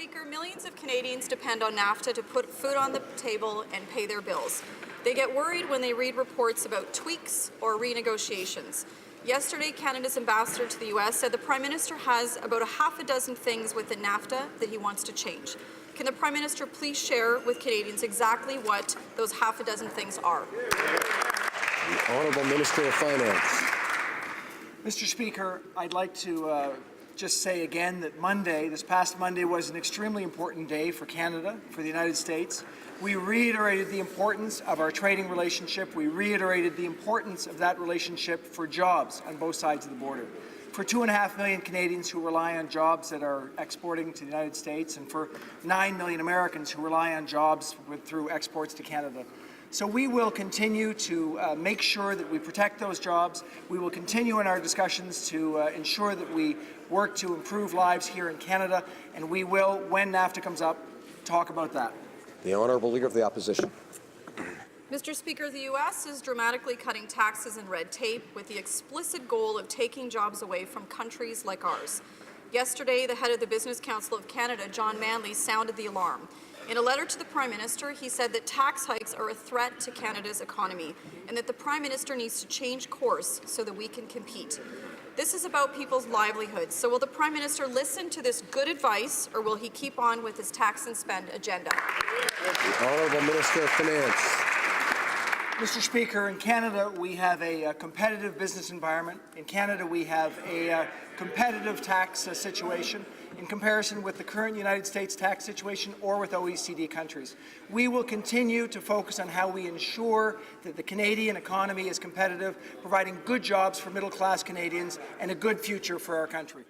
Speaker, millions of Canadians depend on NAFTA to put food on the table and pay their bills. They get worried when they read reports about tweaks or renegotiations. Yesterday, Canada's ambassador to the U.S. said the Prime Minister has about a half a dozen things within NAFTA that he wants to change. Can the Prime Minister please share with Canadians exactly what those half a dozen things are? The Honourable Minister of Finance. Mr. Speaker, I'd like to just say again that this past Monday, was an extremely important day for Canada, for the United States. We reiterated the importance of our trading relationship. We reiterated the importance of that relationship for jobs on both sides of the border. For 2.5 million Canadians who rely on jobs that are exporting to the United States, and for 9 million Americans who rely on jobs through exports to Canada. So we will continue to make sure that we protect those jobs. We will continue in our discussions to ensure that we work to improve lives here in Canada, and we will, when NAFTA comes up, talk about that. The Honourable Leader of the Opposition. Mr. Speaker, the U.S. is dramatically cutting taxes and red tape with the explicit goal of taking jobs away from countries like ours. Yesterday, the head of the Business Council of Canada, John Manley, sounded the alarm. In a letter to the Prime Minister, he said that tax hikes are a threat to Canada's economy and that the Prime Minister needs to change course so that we can compete. This is about people's livelihoods. So will the Prime Minister listen to this good advice, or will he keep on with his tax and spend agenda? The Honourable Minister of Finance. Mr. Speaker, in Canada, we have a competitive business environment. In Canada, we have a competitive tax situation in comparison with the current United States tax situation or with OECD countries. We will continue to focus on how we ensure that the Canadian economy is competitive, providing good jobs for middle-class Canadians and a good future for our country.